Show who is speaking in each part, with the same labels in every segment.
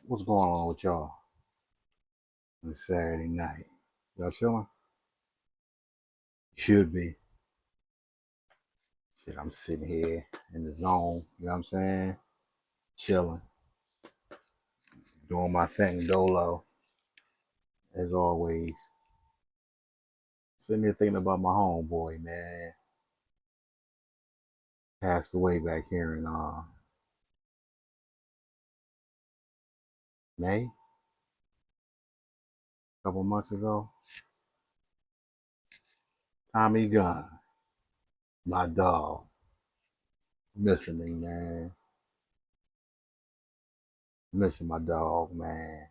Speaker 1: What's going on with y'all on a Saturday night? Y'all chilling? Should be. Shit, I'm sitting here in the zone, you know what I'm saying? Chilling, doing my thing dolo, as always. Sitting here thinking about my homeboy, man. Passed away back here in May, a couple months ago. Tommy Gunz, my dog. Missing me, man. Missing my dog, man.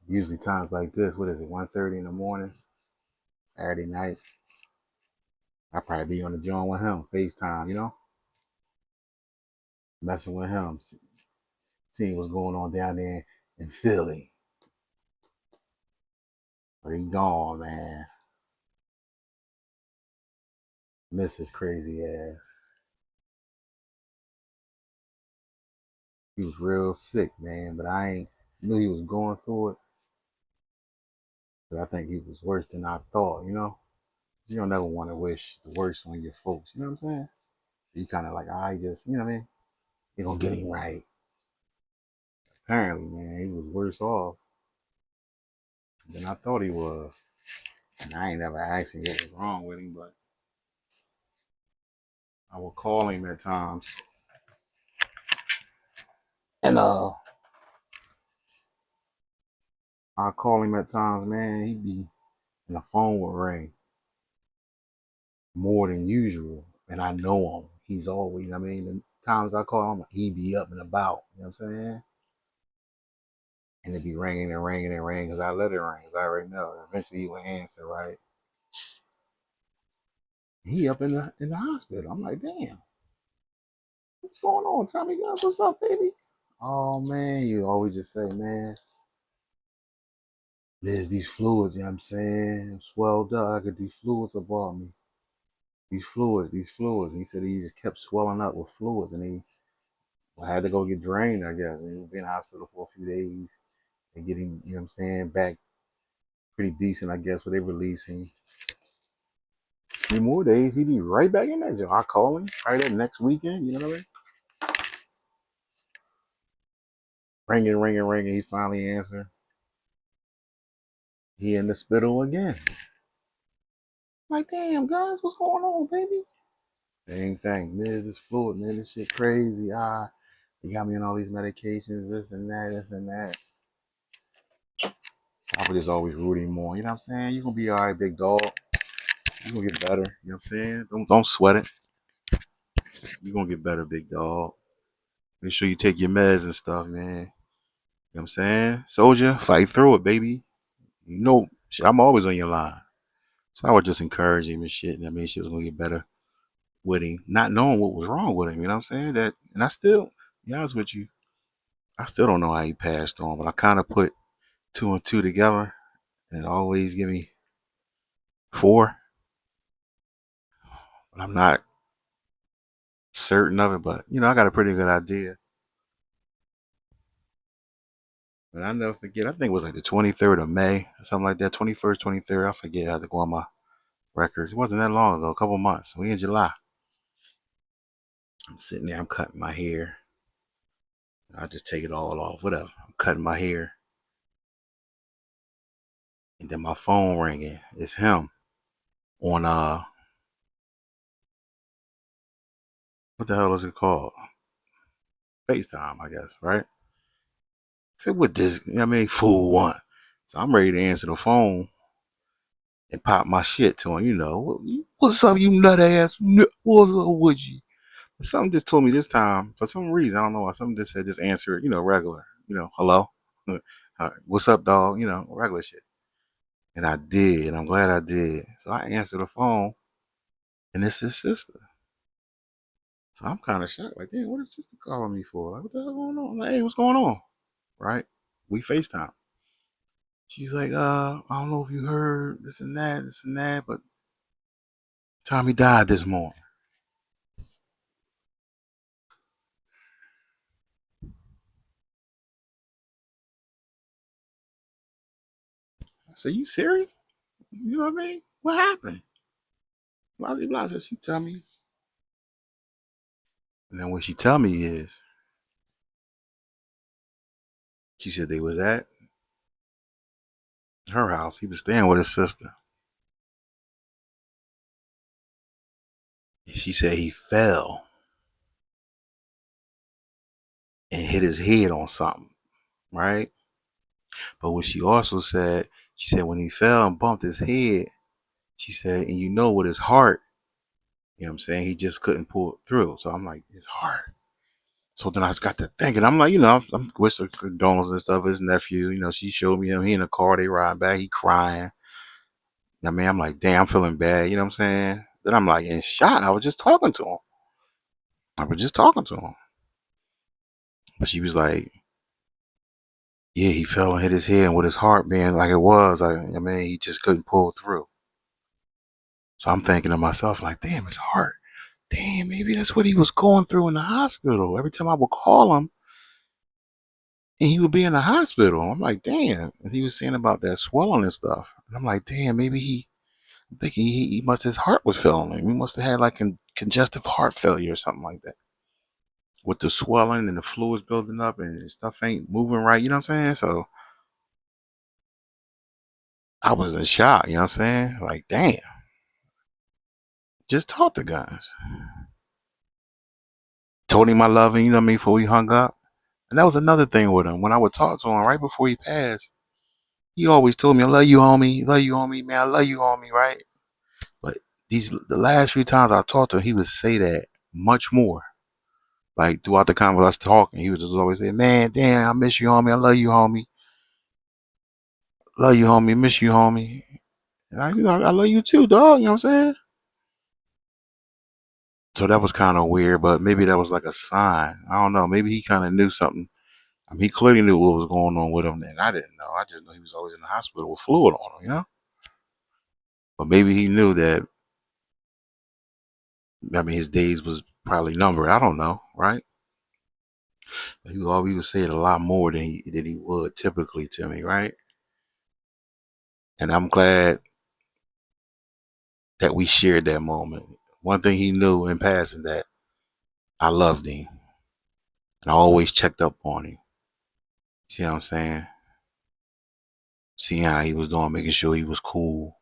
Speaker 1: Usually times like this, what is it, 1:30 in the morning, Saturday night? I probably be on the joint with him, FaceTime, messing with him, seeing what's going on down there in Philly. But he gone, man. Miss his crazy ass. He was real sick, man, but I ain't knew he was going through it. But I think he was worse than I thought. You don't never want to wish the worst on your folks, you know what I'm saying? So you kind of like, I just, you know what I mean? You're going to get him right. Apparently, man, he was worse off than I thought he was. And I ain't never asked him what was wrong with him, but I would call him at times. And I call him at times, man. He'd be, and the phone would ring more than usual. And I know him. He's always, the times I call him, he'd be up and about. You know what I'm saying? And it'd be ringing and ringing and ringing because I let it ring because I already know. Eventually he would answer, right? He up in the hospital. I'm like, damn, what's going on? Tommy Guns, what's up, baby? Oh man, you always just say, man, there's these fluids, you know what I'm saying? I'm swelled up. I got these fluids about me. These fluids. And he said he just kept swelling up with fluids and he had to go get drained, I guess. And he was in the hospital for a few days and getting, you know what I'm saying, back pretty decent, I guess, where they release him. A few more days, he'd be right back in that job. I call him right that next weekend, you know what I mean? Ringing, ringing, ringing. He finally answered. He in the spittle again. Like, damn, guys, what's going on, baby? Same thing. Man, this fluid, man, this shit crazy. You got me on all these medications, this and that, this and that. I would just always root him on. You know what I'm saying? You're gonna be all right, big dog. You're gonna get better. You know what I'm saying? Don't sweat it. You're gonna get better, big dog. Make sure you take your meds and stuff, man. You know what I'm saying? Soldier, fight through it, baby. I'm always on your line. So I would just encourage him and shit. And I mean, she was gonna get better with him, not knowing what was wrong with him. You know what I'm saying? And I still, to be honest with you, I still don't know how he passed on, but I kind of put two and two together, and it always give me four. But I'm not certain of it. But I got a pretty good idea. But I never forget. I think it was like the 23rd of May or something like that. 21st, 23rd. I forget. I had to go on my records. It wasn't that long ago. A couple months. We in July. I'm sitting there. I'm cutting my hair. I just take it all off. Whatever. I'm cutting my hair, and then my phone ringing. It's him on what the hell is it called? FaceTime, I guess, right? I said, what this, fool want? So I'm ready to answer the phone and pop my shit to him, What's up, you nut ass? What's up with you? Something just told me this time, for some reason, I don't know why, something just said, just answer it, regular, hello? What's up, dog? Regular shit. And I did, and I'm glad I did. So I answered the phone, and it's his sister. So I'm kind of shocked, like, damn, what is sister calling me for? Like, what the hell going on? I'm like, hey, what's going on? Right? We FaceTime. She's like, I don't know if you heard this and that, but Tommy died this morning. I said, you serious? You know what I mean? What happened? Blasey blah. So she tell me. And then what she tell me is, she said they was at her house. He was staying with his sister. And she said he fell and hit his head on something, right? But what she also said, she said when he fell and bumped his head, she said, and you know with his heart, you know what I'm saying, he just couldn't pull it through. So I'm like, his heart. So then I got to thinking, I'm like, I'm with the condolences and stuff. His nephew, she showed me him. He in the car, they ride back, he crying. I mean, I'm like, damn, I'm feeling bad. You know what I'm saying? Then I'm like in shock. I was just talking to him. But she was like, yeah, he fell and hit his head, and with his heart being like it was, I mean, he just couldn't pull through. So I'm thinking to myself, like, damn, his heart. Damn, maybe that's what he was going through in the hospital. Every time I would call him, and he would be in the hospital. I'm like, damn. And he was saying about that swelling and stuff. And I'm like, damn, maybe I'm thinking he must, his heart was failing him. He must have had like congestive heart failure or something like that. With the swelling and the fluids building up and stuff ain't moving right, you know what I'm saying? So I was in shock, you know what I'm saying? Like, damn, just talk to Gunz. Told him I love him, you know what I mean, before we hung up. And that was another thing with him. When I would talk to him right before he passed, he always told me, I love you, homie. Love you, homie. Man, I love you, homie, right? But the last few times I talked to him, he would say that much more. Like throughout the conversation, us talking, he would just always say, man, damn, I miss you, homie. I love you, homie. Love you, homie. Miss you, homie. And I love you too, dog. You know what I'm saying? So that was kind of weird, but maybe that was like a sign. I don't know. Maybe he kind of knew something. I mean, he clearly knew what was going on with him, and I didn't know. I just know he was always in the hospital with fluid on him, But maybe he knew that. I mean, his days was probably numbered. I don't know, right? He would say it a lot more than he would typically to me, right? And I'm glad that we shared that moment. One thing he knew in passing, that I loved him, and I always checked up on him. See what I'm saying? Seeing how he was doing, making sure he was cool.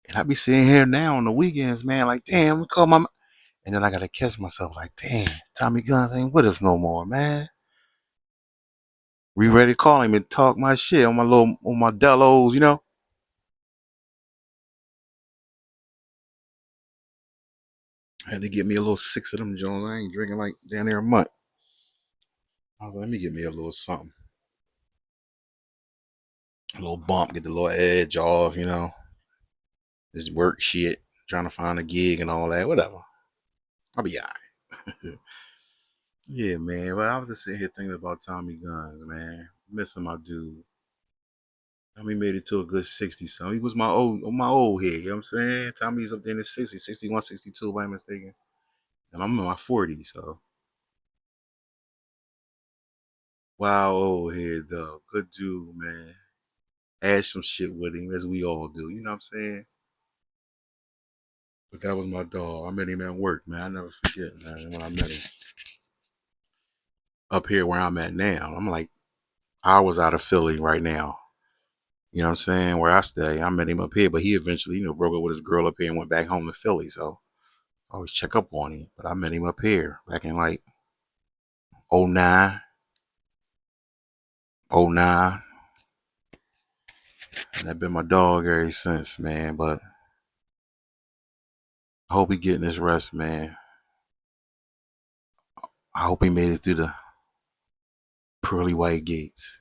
Speaker 1: And I be sitting here now on the weekends, man, like, damn, we call my. And then I gotta catch myself, like, damn, Tommy Gunz ain't with us no more, man. We ready to call him and talk my shit on my Delos. I had to get me a little 6 of them Jones. I ain't drinking like down there a month. I was like, let me get me a little something. A little bump, get the little edge off. This work shit, trying to find a gig and all that, whatever. I'll be alright. Yeah, man. But I was just sitting here thinking about Tommy Gunz, man. Missing my dude. Tommy made it to a good 60 something. He was my old head, you know what I'm saying? Tommy's up there in the 60s, 61, 62, if I'm mistaken. And I'm in my 40s, so. Wow, old head, though. Good dude, man. Add some shit with him, as we all do. You know what I'm saying? But that was my dog. I met him at work, man. I never forget, man, when I met him. Up here where I'm at now. I'm like hours out of Philly right now. You know what I'm saying? Where I stay. I met him up here, but he eventually, broke up with his girl up here and went back home to Philly. So I always check up on him. But I met him up here back in like '09, '09. And that been my dog ever since, man. But I hope he getting his rest, man. I hope he made it through the pearly white gates.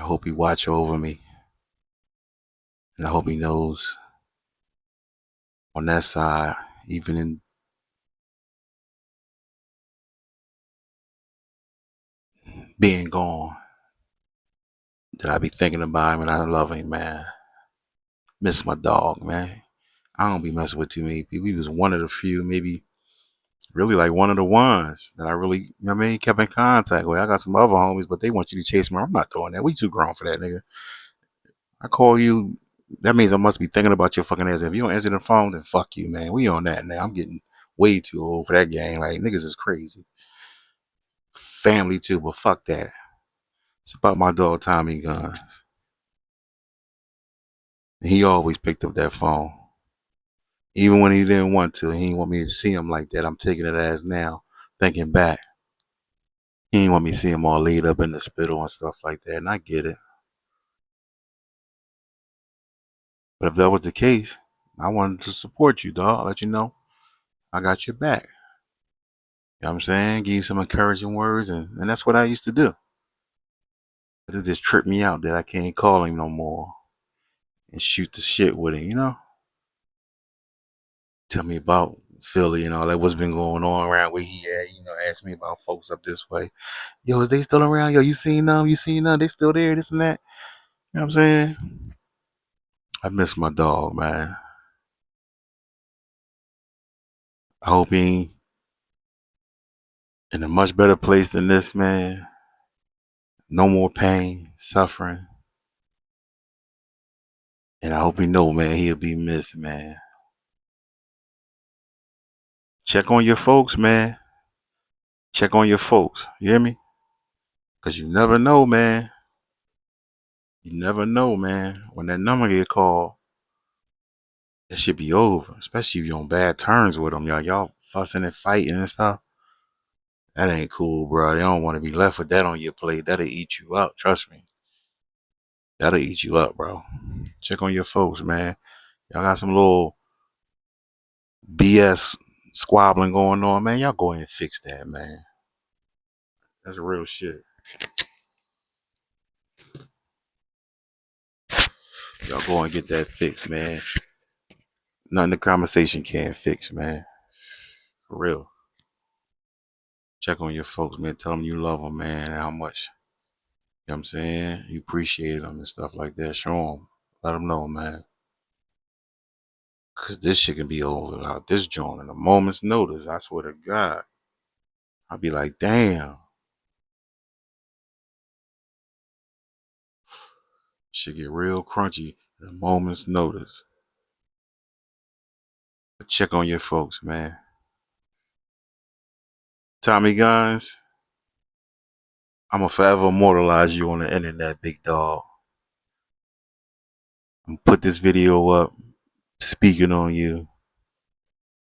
Speaker 1: I hope he watch over me. And I hope he knows on that side, even in being gone, that I be thinking about him and I love him, man. Miss my dog, man. I don't be messing with too many people. He was one of the few, maybe Really like one of the ones that I really, you know what I mean, kept in contact with. I got some other homies, but they want you to chase me. I'm not doing that. We too grown for that, nigga. I call you. That means I must be thinking about your fucking ass. If you don't answer the phone, then fuck you, man. We on that now. I'm getting way too old for that game. Like, niggas is crazy. Family too, but fuck that. It's about my dog Tommy Gunz. He always picked up that phone. Even when he didn't want to. He didn't want me to see him like that. I'm taking it as now. Thinking back. He didn't want me to see him all laid up in the spittle and stuff like that. And I get it. But if that was the case, I wanted to support you, dog. Let you know I got your back. You know what I'm saying? Give you some encouraging words. And that's what I used to do. But it just tripped me out that I can't call him no more and shoot the shit with him, you know? Tell me about Philly and all that, what's been going on around where he at, you know, ask me about folks up this way. Yo, is they still around? Yo, you seen them? You seen them? They still there, this and that. You know what I'm saying? I miss my dog, man. I hope he in a much better place than this, man. No more pain, suffering. And I hope he know, man, he'll be missed, man. Check on your folks, man. Check on your folks. You hear me? Because you never know, man. You never know, man. When that number get called, it should be over. Especially if you're on bad terms with them. Y'all fussing and fighting and stuff. That ain't cool, bro. They don't want to be left with that on your plate. That'll eat you up. Trust me. That'll eat you up, bro. Check on your folks, man. Y'all got some little BS squabbling going on, man. Y'all go ahead and fix that, man. That's real shit. Y'all go and get that fixed, man. Nothing the conversation can't fix, man. For real. Check on your folks, man. Tell them you love them, man. How much, you know what I'm saying? You appreciate them and stuff like that. Show them. Let them know, man. Because this shit can be over out this joint in a moment's notice. I swear to God. I'll be like, damn. Shit get real crunchy in a moment's notice. But check on your folks, man. Tommy Gunz, I'm going to forever immortalize you on the internet, big dog. I'm going to put this video up, speaking on you,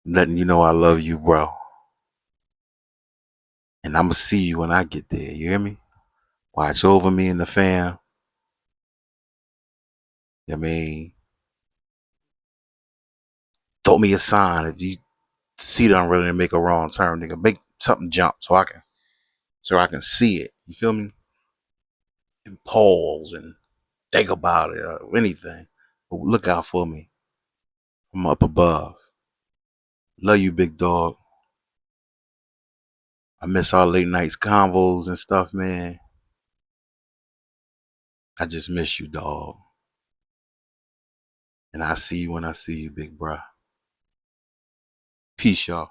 Speaker 1: letting you know I love you, bro. And I'm going to see you when I get there. You hear me? Watch over me and the fam. I mean, throw me a sign if you see that I'm ready to make a wrong turn, nigga. Make something jump so I can see it. You feel me? And pause and think about it or anything. But look out for me. I'm up above. Love you, big dog. I miss our late nights convos and stuff, man. I just miss you, dog. And I see you when I see you, big bruh. Peace, y'all.